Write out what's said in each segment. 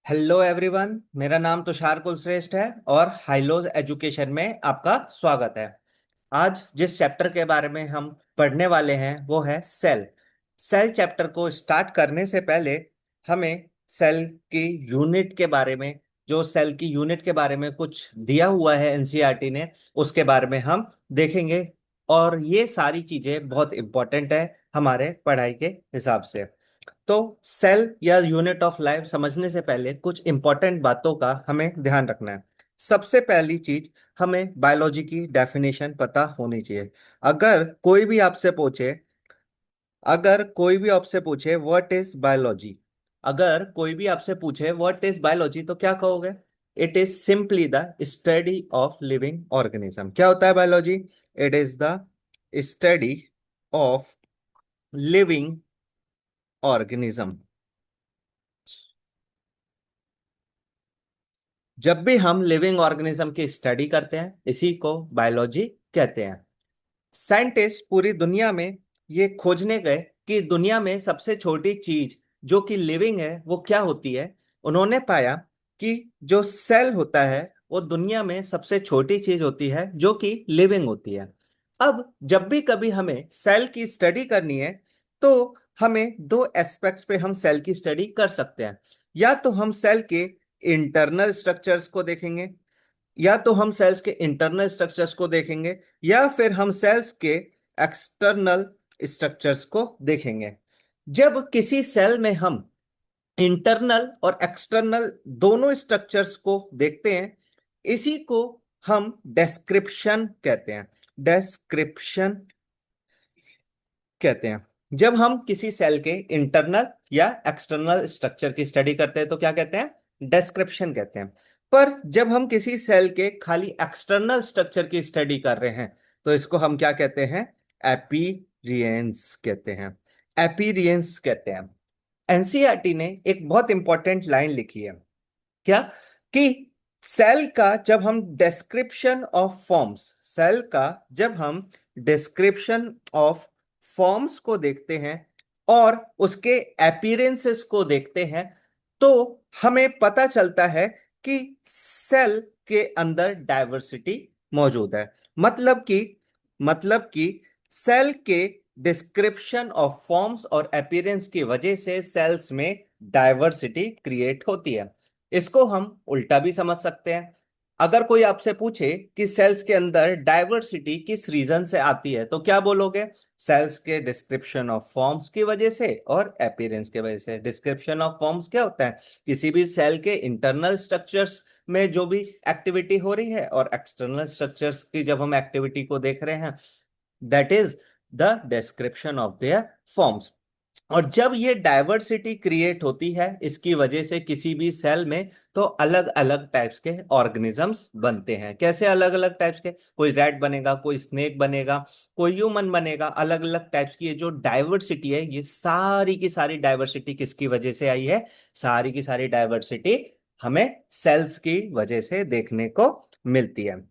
Hello everyone, मेरा नाम तुषार कुलश्रेष्ठ है और हाइलोज एजुकेशन में आपका स्वागत है। आज जिस चैप्टर के बारे में हम पढ़ने वाले हैं वो है सेल। सेल चैप्टर को स्टार्ट करने से पहले हमें सेल की यूनिट के बारे में, जो सेल की यूनिट के बारे में कुछ दिया हुआ है एनसीईआरटी ने, उसके बारे में हम देखेंगे। और ये सारी चीजें बहुत इंपॉर्टेंट है हमारे पढ़ाई के हिसाब से। तो सेल या यूनिट ऑफ लाइफ समझने से पहले कुछ इंपॉर्टेंट बातों का हमें ध्यान रखना है। सबसे पहली चीज, हमें बायोलॉजी की डेफिनेशन पता होनी चाहिए। अगर कोई भी आपसे पूछे अगर कोई भी आपसे पूछे व्हाट इज बायोलॉजी अगर कोई भी आपसे पूछे व्हाट इज बायोलॉजी तो क्या कहोगे? It is simply the study of living organism. क्या होता है biology? It is the study of living organism. जब भी हम लिविंग ऑर्गेनिज्म की स्टडी करते हैं, इसी को बायोलॉजी कहते हैं। साइंटिस्ट पूरी दुनिया में ये खोजने गए कि दुनिया में सबसे छोटी चीज जो कि लिविंग है वो क्या होती है। उन्होंने पाया कि जो सेल होता है वो दुनिया में सबसे छोटी चीज होती है जो कि लिविंग होती है। अब जब भी कभी हमें सेल की स्टडी करनी है तो हमें दो एस्पेक्ट्स पे हम सेल की स्टडी कर सकते हैं। या तो हम सेल के इंटरनल स्ट्रक्चर्स को देखेंगे, या तो हम सेल्स के इंटरनल स्ट्रक्चर्स को देखेंगे, या फिर हम सेल्स के एक्सटर्नल स्ट्रक्चर्स को देखेंगे। जब किसी सेल में हम इंटरनल और एक्सटर्नल दोनों स्ट्रक्चर्स को देखते हैं, इसी को हम डेस्क्रिप्शन कहते हैं। डेस्क्रिप्शन कहते हैं। जब हम किसी सेल के इंटरनल या एक्सटर्नल स्ट्रक्चर की स्टडी करते हैं तो क्या कहते हैं? डिस्क्रिप्शन कहते हैं। पर जब हम किसी सेल के खाली एक्सटर्नल स्ट्रक्चर की स्टडी कर रहे हैं तो इसको हम क्या कहते हैं? एपीरियंस कहते हैं। एपीरियंस कहते हैं। एनसीईआरटी ने एक बहुत इंपॉर्टेंट लाइन लिखी है। क्या? कि सेल का जब हम डिस्क्रिप्शन ऑफ फॉर्म्स सेल का जब हम डिस्क्रिप्शन ऑफ फॉर्म्स को देखते हैं और उसके अपीयरेंसेस को देखते हैं तो हमें पता चलता है कि सेल के अंदर डाइवर्सिटी मौजूद है। मतलब कि सेल के डिस्क्रिप्शन ऑफ फॉर्म्स और अपीयरेंस की वजह से सेल्स में डाइवर्सिटी क्रिएट होती है। इसको हम उल्टा भी समझ सकते हैं। अगर कोई आपसे पूछे कि सेल्स के अंदर डाइवर्सिटी किस रीजन से आती है तो क्या बोलोगे? सेल्स के डिस्क्रिप्शन ऑफ फॉर्म्स की वजह से और अपीयरेंस की वजह से। डिस्क्रिप्शन ऑफ फॉर्म्स क्या होता है? किसी भी सेल के इंटरनल स्ट्रक्चर्स में जो भी एक्टिविटी हो रही है, और एक्सटर्नल स्ट्रक्चर्स की जब हम एक्टिविटी को देख रहे हैं, that is the description of their forms. और जब ये डाइवर्सिटी क्रिएट होती है इसकी वजह से किसी भी सेल में, तो अलग अलग टाइप्स के ऑर्गेनिजम्स बनते हैं। कैसे अलग अलग टाइप्स के? कोई रैट बनेगा, कोई स्नेक बनेगा, कोई ह्यूमन बनेगा। अलग अलग टाइप्स की ये जो डाइवर्सिटी है, ये सारी की सारी डाइवर्सिटी किसकी वजह से आई है? सारी की सारी डाइवर्सिटी हमें सेल्स की वजह से देखने को मिलती है।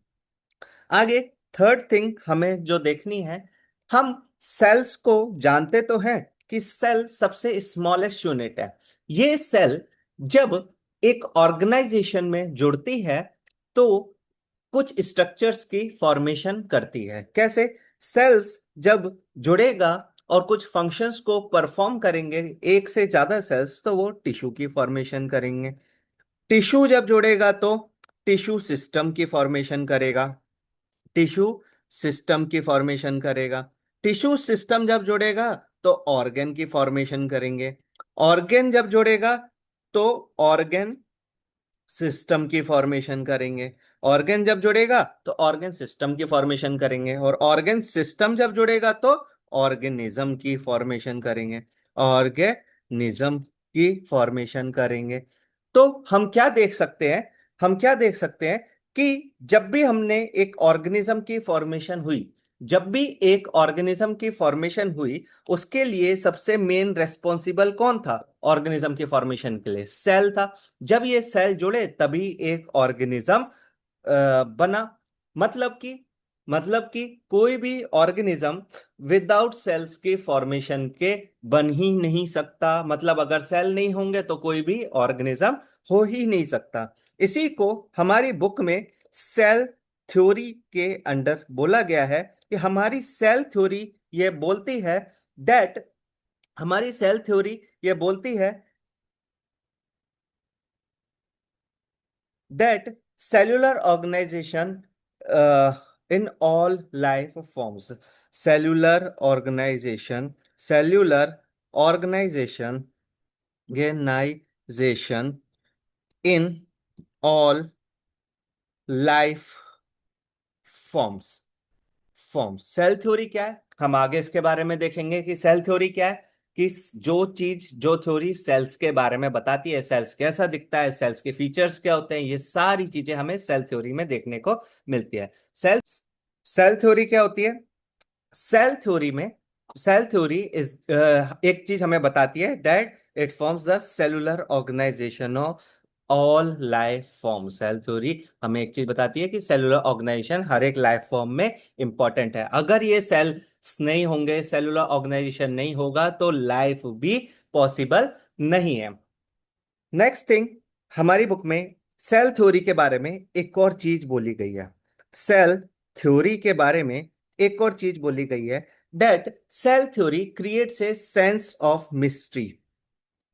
आगे थर्ड थिंग हमें जो देखनी है, हम सेल्स को जानते तो हैं कि सेल सबसे स्मॉलेस्ट यूनिट है। ये सेल जब एक ऑर्गेनाइजेशन में जुड़ती है तो कुछ स्ट्रक्चर्स की फॉर्मेशन करती है। कैसे? सेल्स जब जुड़ेगा और कुछ फंक्शंस को परफॉर्म करेंगे, एक से ज्यादा सेल्स, तो वो टिश्यू की फॉर्मेशन करेंगे। टिश्यू जब जुड़ेगा तो टिश्यू सिस्टम की फॉर्मेशन करेगा। टिश्यू सिस्टम की फॉर्मेशन करेगा। टिश्यू सिस्टम जब जुड़ेगा तो ऑर्गन की फॉर्मेशन करेंगे। ऑर्गन जब जुड़ेगा तो ऑर्गन सिस्टम की फॉर्मेशन करेंगे। ऑर्गन जब जुड़ेगा तो ऑर्गन सिस्टम की फॉर्मेशन करेंगे, और ऑर्गन सिस्टम जब जुड़ेगा तो ऑर्गेनिज्म की फॉर्मेशन करेंगे। ऑर्गेनिज्म की फॉर्मेशन करेंगे। तो हम क्या देख सकते हैं कि जब भी एक ऑर्गेनिज्म की फॉर्मेशन हुई, उसके लिए सबसे मेन रेस्पॉन्सिबल कौन था? ऑर्गेनिज्म की फॉर्मेशन के लिए सेल था। जब ये सेल जुड़े तभी एक ऑर्गेनिज्म बना। मतलब कि मतलब कि कोई भी ऑर्गेनिज्म विदाउट सेल्स के फॉर्मेशन के बन ही नहीं सकता। मतलब अगर सेल नहीं होंगे तो कोई भी ऑर्गेनिज्म हो ही नहीं सकता। इसी को हमारी बुक में सेल थ्योरी के अंडर बोला गया है कि हमारी सेल थ्योरी ये बोलती है दैट हमारी सेल थ्योरी ये बोलती है that cellular organization in all life forms, cellular organization in all life forms. Cell theory क्या है, हम आगे इसके बारे में देखेंगे कि सेल थ्योरी क्या है। कि जो थ्योरी सेल्स के बारे में बताती है, सेल्स कैसा दिखता है, सेल्स के फीचर्स क्या होते हैं, ये सारी चीजें हमें सेल थ्योरी में देखने को मिलती है। सेल सेल थ्योरी क्या होती है? सेल थ्योरी में सेल थ्योरी इज एक चीज हमें बताती है that it forms the cellular organisation of all life form. Cell theory हमें एक चीज बताती है कि सेलुलर ऑर्गेनाइजेशन हर एक लाइफ फॉर्म में इंपॉर्टेंट है। अगर ये सेल्स नहीं होंगे, सेलुलर ऑर्गेनाइजेशन नहीं होगा, तो लाइफ भी पॉसिबल नहीं है। नेक्स्ट थिंग, हमारी बुक में सेल थ्योरी के बारे में एक और चीज बोली गई है। सेल थ्योरी के बारे में एक और चीज बोली गई है that cell theory creates a sense of mystery.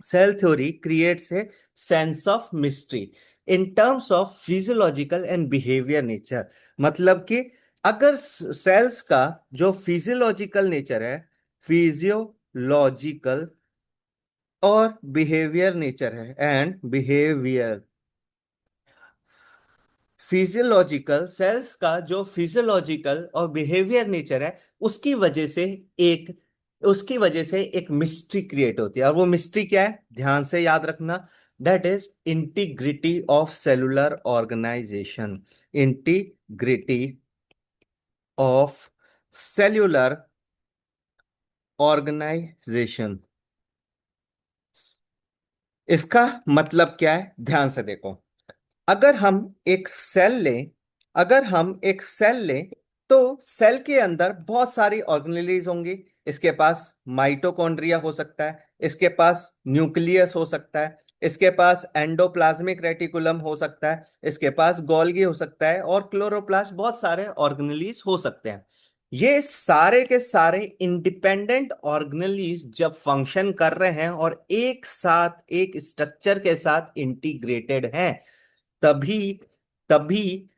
Cell theory creates a sense of mystery in terms of physiological and behaviour nature. मतलब कि अगर सेल्स का जो फिजियोलॉजिकल नेचर है, फिजियोलॉजिकल और बिहेवियर नेचर है एंड बिहेवियर फिजियोलॉजिकल, सेल्स का जो फिजियोलॉजिकल और बिहेवियर नेचर है, उसकी वजह से एक एक मिस्ट्री क्रिएट होती है। और वो मिस्ट्री क्या है, ध्यान से याद रखना, that is integrity of cellular organisation. Integrity of cellular organisation. इसका मतलब क्या है, ध्यान से देखो। अगर हम एक सेल लें अगर हम एक सेल लें तो सेल के अंदर बहुत सारी ऑर्गेनेलीज होंगी। इसके पास माइटोकॉन्ड्रिया हो सकता है, इसके पास न्यूक्लियस हो सकता है, इसके पास एंडोप्लाज्मिक रेटिकुलम हो सकता है, इसके पास गोल्गी हो सकता है और क्लोरोप्लास्ट, बहुत सारे ऑर्गेनेलीज हो सकते हैं। ये सारे के सारे इंडिपेंडेंट ऑर्गेनेलीज जब फंक्शन कर रहे हैं और एक साथ एक स्ट्रक्चर के साथ इंटीग्रेटेड हैं, तभी तभी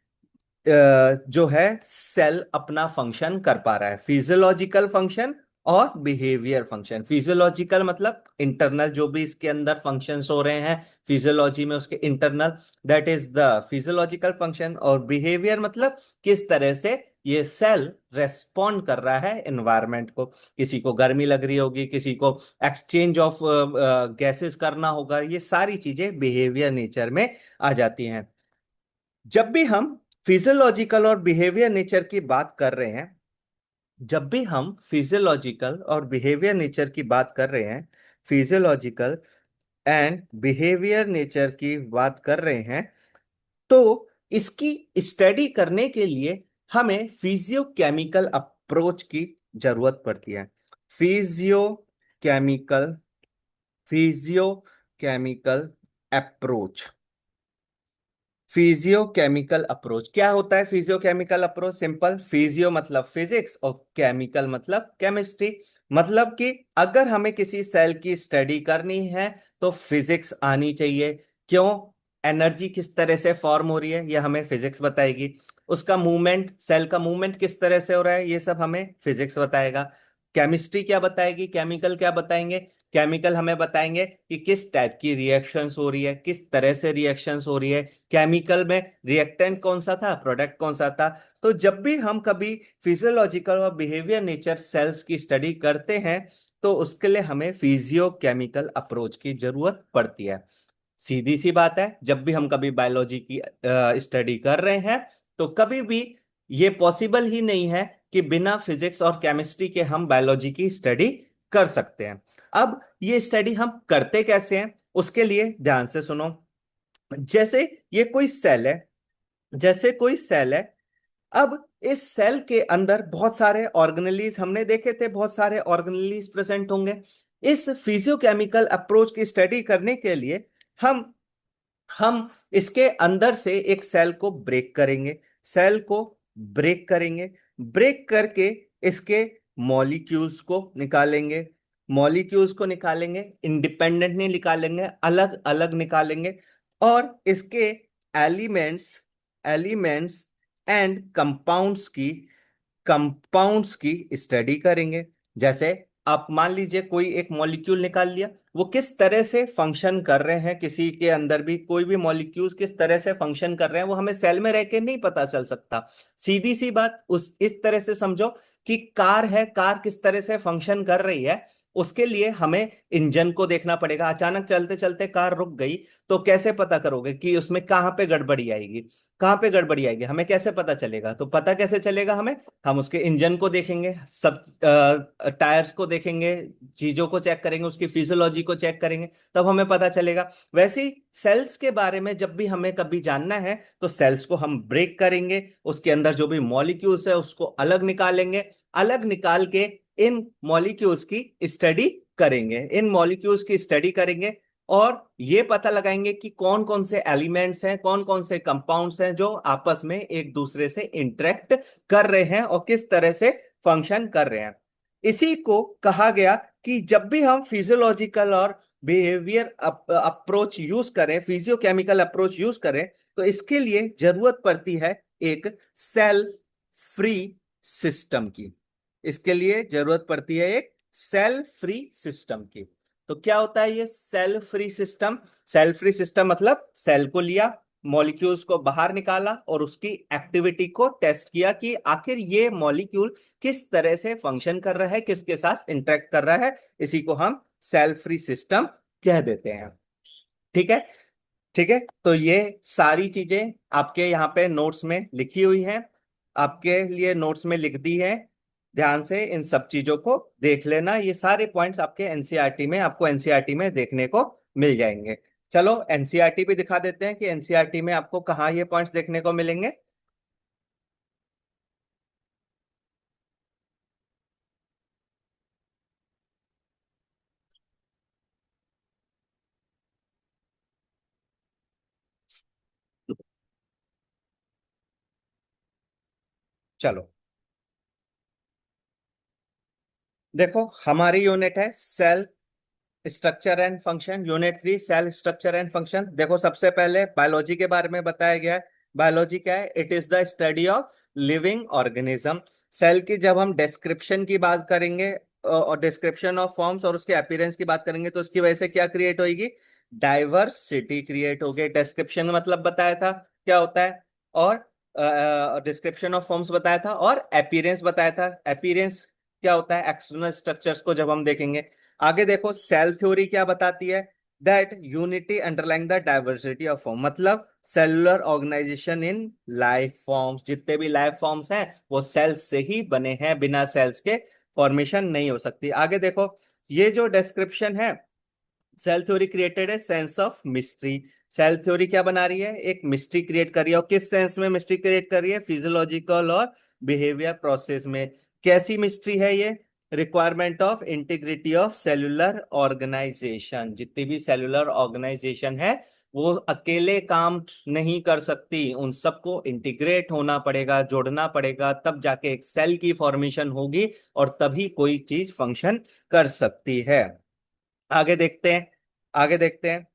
जो है सेल अपना फंक्शन कर पा रहा है, फिजियोलॉजिकल फंक्शन और बिहेवियर फंक्शन। फिजियोलॉजिकल मतलब इंटरनल जो भी इसके अंदर फंक्शंस हो रहे हैं फिजियोलॉजी में, उसके internal, that is the physiological function. और बिहेवियर मतलब किस तरह से ये सेल रेस्पॉन्ड कर रहा है एनवायरनमेंट को। किसी को गर्मी लग रही होगी, किसी को एक्सचेंज ऑफ गैसेस करना होगा, ये सारी चीजें बिहेवियर नेचर में आ जाती हैं। जब भी हम फिजियोलॉजिकल और बिहेवियर नेचर की बात कर रहे हैं जब भी हम फिजियोलॉजिकल और बिहेवियर नेचर की बात कर रहे हैं फिजियोलॉजिकल एंड बिहेवियर नेचर की बात कर रहे हैं, तो इसकी स्टडी करने के लिए हमें फिजियोकेमिकल अप्रोच की जरूरत पड़ती है। Physiochemical physiochemical approach physiochemical approach क्या होता है? फिजियोकेमिकल अप्रोच सिंपल, फिजियो मतलब फिजिक्स और केमिकल मतलब केमिस्ट्री। मतलब कि अगर हमें किसी सेल की स्टडी करनी है तो फिजिक्स आनी चाहिए। क्यों? एनर्जी किस तरह से फॉर्म हो रही है ये हमें फिजिक्स बताएगी। उसका मूवमेंट, सेल का मूवमेंट किस तरह से हो रहा है, ये सब हमें फिजिक्स बताएगा। केमिस्ट्री क्या बताएगी, केमिकल क्या बताएंगे? केमिकल हमें बताएंगे कि किस टाइप की रिएक्शंस हो रही है, किस तरह से रिएक्शंस हो रही है, केमिकल में रिएक्टेंट कौन सा था, प्रोडक्ट कौन सा था। तो जब भी हम कभी फिजियोलॉजिकल और बिहेवियर नेचर सेल्स की स्टडी करते हैं तो उसके लिए हमें फिजियोकेमिकल अप्रोच की जरूरत पड़ती है। सीधी सी बात है, जब भी हम कभी बायोलॉजी की स्टडी कर रहे हैं तो कभी भी ये पॉसिबल ही नहीं है कि बिना फिजिक्स और केमिस्ट्री के हम बायोलॉजी की स्टडी कर सकते हैं। अब ये स्टडी हम करते कैसे हैं, उसके लिए ध्यान से सुनो। जैसे ये कोई सेल है जैसे कोई सेल है। अब इस सेल के अंदर बहुत सारे ऑर्गेनेलीज हमने देखे थे, बहुत सारे ऑर्गेनेलीज प्रेजेंट होंगे। इस फिजियोकेमिकल अप्रोच की स्टडी करने के लिए हम हम इसके अंदर से एक सेल को ब्रेक करेंगे, सेल को ब्रेक करेंगे, ब्रेक करके इसके मॉलिक्यूल्स को निकालेंगे, मॉलिक्यूल्स को निकालेंगे, इंडिपेंडेंटली निकालेंगे, अलग अलग निकालेंगे, और इसके एलिमेंट्स एलिमेंट्स एंड कंपाउंड्स की स्टडी करेंगे। जैसे आप मान लीजिए कोई एक मॉलिक्यूल निकाल लिया, वो किस तरह से फंक्शन कर रहे हैं, किसी के अंदर भी कोई भी मॉलिक्यूल्स किस तरह से फंक्शन कर रहे हैं वो हमें सेल में रह के नहीं पता चल सकता। सीधी सी बात, उस इस तरह से समझो कि कार है, कार किस तरह से फंक्शन कर रही है, उसके लिए हमें इंजन को देखना पड़ेगा। अचानक चलते चलते कार रुक गई तो कैसे पता करोगे कि उसमें कहाँ पे गड़बड़ी आएगी, कहाँ पे गड़बड़ी आएगी, हमें कैसे पता चलेगा? तो पता कैसे चलेगा हमें? हम उसके इंजन को देखेंगे, सब टायर्स को देखेंगे, चीजों को चेक करेंगे, उसकी फिजियोलॉजी को चेक करेंगे, तब हमें पता चलेगा। वैसे ही सेल्स के बारे में जब भी हमें कभी जानना है तो सेल्स को हम ब्रेक करेंगे, उसके अंदर जो भी मॉलिक्यूल्स है उसको अलग निकालेंगे, अलग निकाल के इन मॉलिक्यूल्स की स्टडी करेंगे, इन मॉलिक्यूल्स की स्टडी करेंगे, और ये पता लगाएंगे कि कौन कौन से एलिमेंट्स हैं, कौन कौन से कंपाउंड्स हैं जो आपस में एक दूसरे से इंटरेक्ट कर रहे हैं और किस तरह से फंक्शन कर रहे हैं। इसी को कहा गया कि जब भी हम फिजियोलॉजिकल और बिहेवियर अप्रोच यूज करें, फिजियोकेमिकल अप्रोच यूज करें, तो इसके लिए जरूरत पड़ती है एक सेल फ्री सिस्टम की। इसके लिए जरूरत पड़ती है एक सेल फ्री सिस्टम की। तो क्या होता है ये cell free system? Cell free system मतलब सेल को लिया, मॉलिक्यूल्स को बाहर निकाला और उसकी एक्टिविटी को टेस्ट किया कि आखिर ये मॉलिक्यूल किस तरह से फंक्शन कर रहा है, किसके साथ इंटरेक्ट कर रहा है। इसी को हम सेल फ्री सिस्टम कह देते हैं। ठीक है, ठीक है। तो ये सारी चीजें आपके यहाँ पे नोट्स में लिखी हुई हैं, आपके लिए नोट्स में लिख दी है। ध्यान से इन सब चीजों को देख लेना, ये सारे पॉइंट्स आपके एनसीईआरटी में, आपको एनसीईआरटी में देखने को मिल जाएंगे। चलो एनसीईआरटी भी दिखा देते हैं कि एनसीईआरटी में आपको कहाँ ये पॉइंट्स देखने को मिलेंगे। चलो देखो, हमारी यूनिट है cell structure and function, unit 3 cell structure and function. देखो सबसे पहले बायोलॉजी के बारे में बताया गया है। बायोलॉजी क्या है? It is the study of living organism. Cell की जब हम डिस्क्रिप्शन की बात करेंगे और डिस्क्रिप्शन ऑफ फॉर्म्स और उसके अपीयरेंस की बात करेंगे तो उसकी वजह से क्या क्रिएट होगी? डाइवर्सिटी क्रिएट होगी। डिस्क्रिप्शन मतलब बताया था क्या होता है, और डिस्क्रिप्शन ऑफ फॉर्म्स बताया था, और अपीयरेंस बताया था। अपीयरेंस क्या होता है? एक्सटर्नल स्ट्रक्चर्स को जब हम देखेंगे। आगे देखो सेल थ्योरी क्या बताती है? That unity underlying the diversity of form, मतलब cellular organization in life forms, जितने भी लाइफ फॉर्म्स हैं वो सेल्स से ही बने हैं, बिना सेल्स के फॉर्मेशन नहीं हो सकती। आगे देखो, ये जो डिस्क्रिप्शन है, सेल थ्योरी क्रिएटेड है sense of mystery. Cell theory क्या बना रही है? एक मिस्ट्री क्रिएट कर रही है। और किस सेंस में मिस्ट्री क्रिएट कर रही है? फिजियोलॉजिकल और बिहेवियर प्रोसेस में। कैसी मिस्ट्री है ये? Requirement of integrity of cellular organisation. जितनी भी सेलुलर ऑर्गेनाइजेशन है वो अकेले काम नहीं कर सकती, उन सबको इंटीग्रेट होना पड़ेगा, जोड़ना पड़ेगा, तब जाके एक सेल की फॉर्मेशन होगी और तभी कोई चीज फंक्शन कर सकती है। आगे देखते हैं, आगे देखते हैं।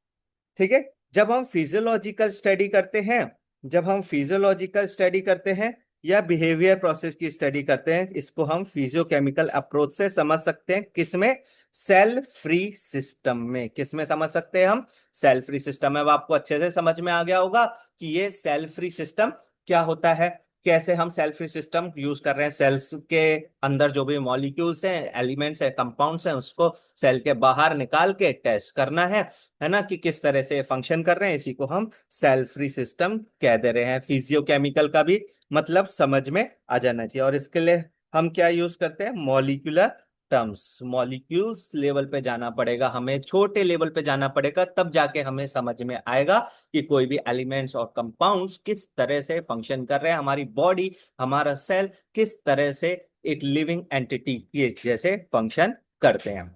ठीक है, जब हम फिजियोलॉजिकल स्टडी करते हैं, जब हम फिजियोलॉजिकल स्टडी करते हैं या बिहेवियर प्रोसेस की स्टडी करते हैं, इसको हम फिजियोकेमिकल अप्रोच से समझ सकते हैं। किसमें? सेल फ्री सिस्टम में। किसमें समझ सकते हैं हम? सेल फ्री सिस्टम में। अब आपको अच्छे से समझ में आ गया होगा कि ये सेल फ्री सिस्टम क्या होता है, कैसे हम सेल फ्री सिस्टम यूज कर रहे हैं। सेल्स के अंदर जो भी मॉलिक्यूल्स हैं, एलिमेंट्स हैं, कंपाउंड्स हैं, उसको सेल के बाहर निकाल के टेस्ट करना है ना, कि किस तरह से फंक्शन कर रहे हैं। इसी को हम सेल फ्री सिस्टम कह दे रहे हैं। फिजियोकेमिकल का भी मतलब समझ में आ जाना चाहिए। और इसके लिए हम क्या यूज करते हैं? मॉलिक्यूलर टर्म्स, मॉलिक्यूल्स लेवल पे जाना पड़ेगा, हमें छोटे लेवल पे जाना पड़ेगा, तब जाके हमें समझ में आएगा कि कोई भी एलिमेंट्स और कंपाउंड्स किस तरह से फंक्शन कर रहे हैं, हमारी बॉडी, हमारा सेल किस तरह से एक लिविंग एंटिटी के जैसे फंक्शन करते हैं।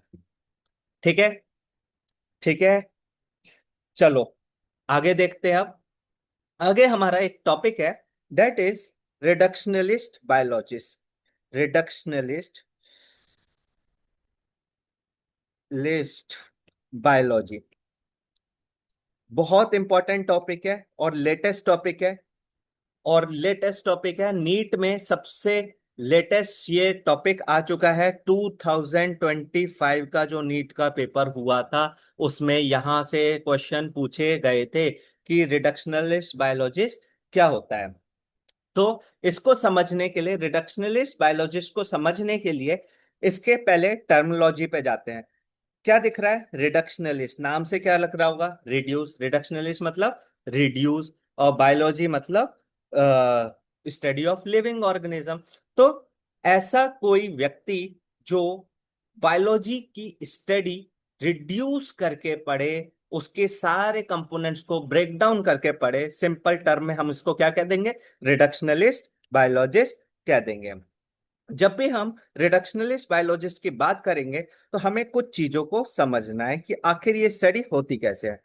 ठीक है, ठीक है, चलो आगे देखते हैं। अब आगे हमारा एक टॉपिक है, that is reductionist biologist. Reductionist list biology बहुत इंपॉर्टेंट टॉपिक है और लेटेस्ट टॉपिक है। नीट में सबसे लेटेस्ट ये टॉपिक आ चुका है। 2025 का जो नीट का पेपर हुआ था, उसमें यहां से क्वेश्चन पूछे गए थे कि रिडक्शनलिस्ट बायोलॉजिस्ट क्या होता है। तो इसको समझने के लिए, रिडक्शनलिस्ट बायोलॉजिस्ट को समझने के लिए, इसके पहले टर्मिनोलॉजी पे जाते हैं। क्या दिख रहा है? रिडक्शनलिस्ट, नाम से क्या लग रहा होगा? रिड्यूस। रिडक्शनलिस्ट मतलब रिड्यूस, और बायोलॉजी मतलब स्टडी ऑफ लिविंग ऑर्गेनिज्म। तो ऐसा कोई व्यक्ति जो बायोलॉजी की स्टडी रिड्यूस करके पढ़े, उसके सारे कंपोनेंट्स को ब्रेक डाउन करके पढ़े, सिंपल टर्म में हम इसको क्या कह देंगे? रिडक्शनलिस्ट बायोलॉजिस्ट कह देंगे। जब भी हम रिडक्शनलिस्ट बायोलॉजिस्ट की बात करेंगे तो हमें कुछ चीजों को समझना है कि आखिर ये स्टडी होती कैसे है।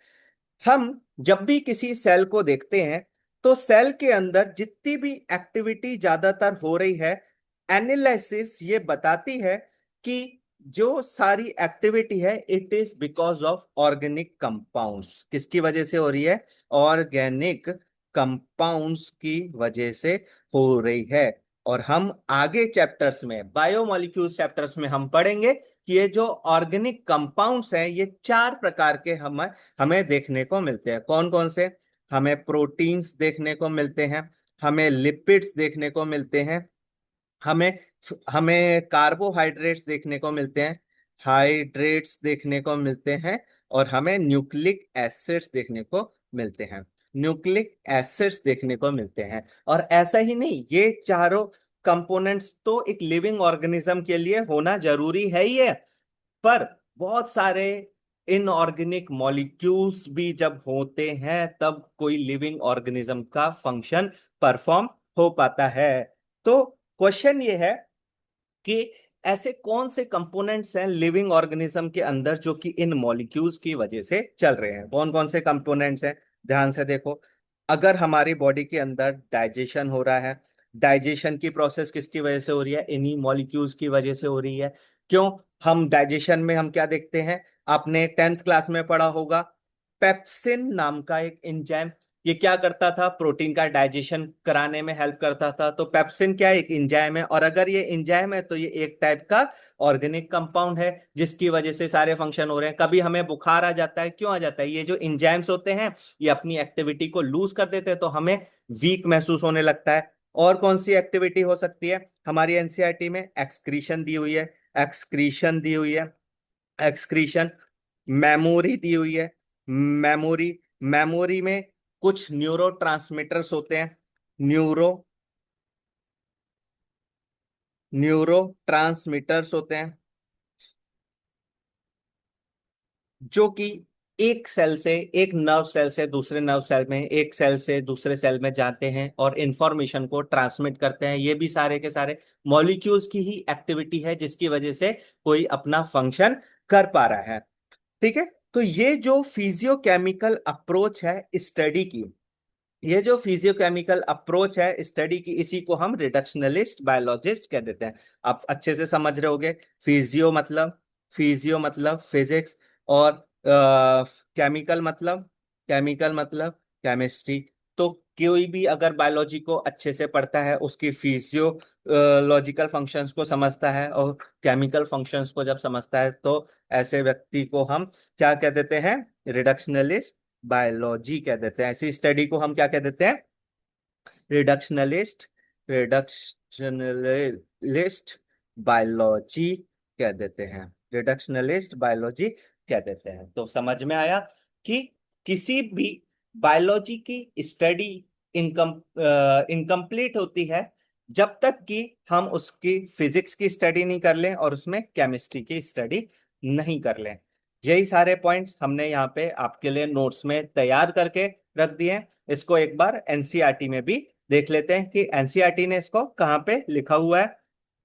हम जब भी किसी सेल को देखते हैं तो सेल के अंदर जितनी भी एक्टिविटी ज्यादातर हो रही है, एनालिसिस ये बताती है कि जो सारी एक्टिविटी है it is because of organic compounds. किसकी वजह से हो रही है? ऑर्गेनिक कंपाउंड्स की वजह से हो रही है। और हम आगे चैप्टर्स में, बायोमोलिक्यूल्स चैप्टर्स में हम पढ़ेंगे कि ये जो ऑर्गेनिक कंपाउंड्स हैं ये चार प्रकार के हमें हमें देखने को मिलते हैं। कौन कौन से? हमें प्रोटीन्स देखने को मिलते हैं, हमें लिपिड्स देखने को मिलते हैं, हमें हमें कार्बोहाइड्रेट्स देखने को मिलते हैं, हाइड्रेट्स देखने को मिलते हैं, और हमें न्यूक्लिक एसिड्स देखने को मिलते हैं। न्यूक्लिक एसिड्स देखने को मिलते हैं। और ऐसा ही नहीं, ये चारों कंपोनेंट्स तो एक लिविंग ऑर्गेनिज्म के लिए होना जरूरी है ही है, पर बहुत सारे इनऑर्गेनिक मॉलिक्यूल्स भी जब होते हैं तब कोई लिविंग ऑर्गेनिज्म का फंक्शन परफॉर्म हो पाता है। तो क्वेश्चन ये है कि ऐसे कौन से कंपोनेंट्स हैं लिविंग ऑर्गेनिज्म के अंदर जो कि इन मॉलिक्यूल्स की वजह से चल रहे हैं। कौन कौन से कंपोनेंट्स हैं? ध्यान से देखो। अगर हमारी बॉडी के अंदर डाइजेशन हो रहा है, डाइजेशन की प्रोसेस किसकी वजह से हो रही है? इन्हीं मॉलिक्यूल्स की वजह से हो रही है। क्यों? हम डाइजेशन में हम क्या देखते हैं? आपने 10th क्लास में पढ़ा होगा, पेप्सिन नाम का एक एंजाइम। ये क्या करता था? प्रोटीन का डाइजेशन कराने में हेल्प करता था। तो पेप्सिन क्या है? एक एंजाइम है, और अगर ये एंजाइम है तो ये एक टाइप का ऑर्गेनिक कंपाउंड है जिसकी वजह से सारे फंक्शन हो रहे हैं। कभी हमें बुखार आ जाता है, क्यों आ जाता है? ये जो एंजाइम्स होते हैं ये अपनी एक्टिविटी को लूज कर देते हैं तो हमें वीक महसूस होने लगता है। और कौन सी एक्टिविटी हो सकती है? हमारी एनसीईआरटी में एक्सक्रीशन दी हुई है, एक्सक्रीशन दी हुई है, एक्सक्रीशन। मेमोरी दी हुई है, मेमोरी। मेमोरी में कुछ न्यूरो ट्रांसमीटर्स होते हैं, न्यूरो न्यूरो ट्रांसमीटर्स होते हैं जो कि एक सेल से, एक नर्व सेल से दूसरे नर्व सेल में, एक सेल से दूसरे सेल में जाते हैं और इंफॉर्मेशन को ट्रांसमिट करते हैं। ये भी सारे के सारे मॉलिक्यूल्स की ही एक्टिविटी है जिसकी वजह से कोई अपना फंक्शन कर पा रहा है। ठीक है, तो ये जो फिजियोकेमिकल अप्रोच है स्टडी की, ये जो फिजियोकेमिकल अप्रोच है स्टडी की, इसी को हम रिडक्शनलिस्ट बायोलॉजिस्ट कह देते हैं। आप अच्छे से समझ रहे होगे। फिजियो मतलब फिजिक्स, और केमिकल मतलब केमिस्ट्री। तो कोई भी अगर बायोलॉजी को अच्छे से पढ़ता है, उसकी फिजियोलॉजिकल फंक्शंस को समझता है और केमिकल फंक्शंस को जब समझता है, तो ऐसे व्यक्ति को हम क्या कह देते हैं? रिडक्शनलिस्ट बायोलॉजी कह देते हैं। ऐसी स्टडी को हम क्या कह देते हैं? रिडक्शनलिस्ट रिडक्शनलिस्ट बायोलॉजी कह देते हैं। रिडक्शनलिस्ट बायोलॉजी कह देते हैं। तो समझ में आया कि किसी भी बायोलॉजी की स्टडी इनकम्प्लीट होती है जब तक कि हम उसकी फिजिक्स की स्टडी नहीं कर लें और उसमें केमिस्ट्री की स्टडी नहीं कर लें। यही सारे पॉइंट्स हमने यहाँ पे आपके लिए नोट्स में तैयार करके रख दिए हैं। इसको एक बार एनसीईआरटी में भी देख लेते हैं कि एनसीईआरटी ने इसको कहाँ पे लिखा हुआ है।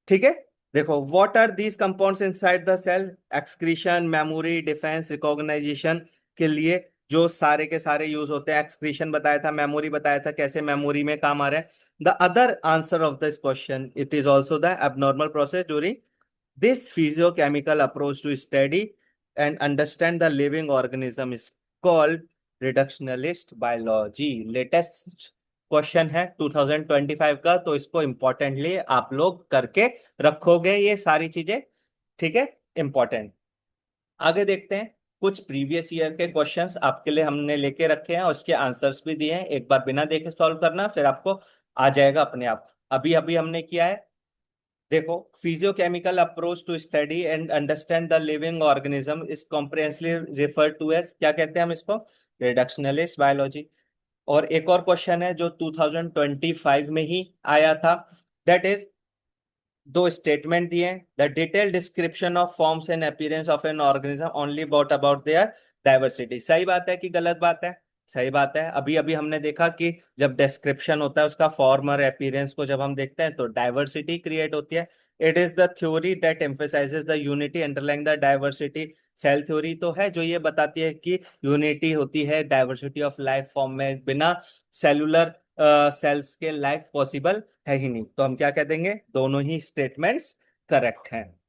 ठीक है, देखो, what are these compounds inside the cell? Excretion, memory, defence, recognisation के लिए जो सारे के सारे यूज होते हैं। एक्सक्रीशन बताया था, मेमोरी बताया था, कैसे मेमोरी में काम आ रहा है। The other answer of this question, it is also the abnormal process during this physiochemical approach to study and understand the living organism is called reductionist biology। Latest question है 2025 का, तो इसको इम्पोर्टेंटली आप लोग करके रखोगे ये सारी चीजें। ठीक है, इंपॉर्टेंट। आगे देखते हैं, कुछ प्रीवियस ईयर के क्वेश्चंस आपके लिए हमने लेके रखे हैं और उसके आंसर्स भी दिए हैं। एक बार बिना देखे सॉल्व करना, फिर आपको आ जाएगा अपने आप। अभी अभी हमने किया है, देखो, physiochemical approach to study and understand the living organism is comprehensively referred to as, क्या कहते हैं हम इसको? Reductionist biology. और एक और क्वेश्चन है जो 2025 में ही आया था, दैट इज, दो स्टेटमेंट दिए हैं, the detail description of forms and appearance of an organism only about about their diversity. सही बात है कि गलत बात है? सही बात है। अभी अभी हमने देखा कि जब डिस्क्रिप्शन होता है उसका फॉर्म और अपीयरेंस को जब हम देखते हैं तो डाइवर्सिटी क्रिएट होती है। It is the theory that emphasises the unity underlying the diversity. Cell theory तो है जो ये बताती है कि यूनिटी होती है डाइवर्सिटी ऑफ लाइफ फॉर्म में, बिना सेलुलर सेल्स के लाइफ पॉसिबल है ही नहीं। तो हम क्या कह देंगे, दोनों ही स्टेटमेंट्स करेक्ट हैं।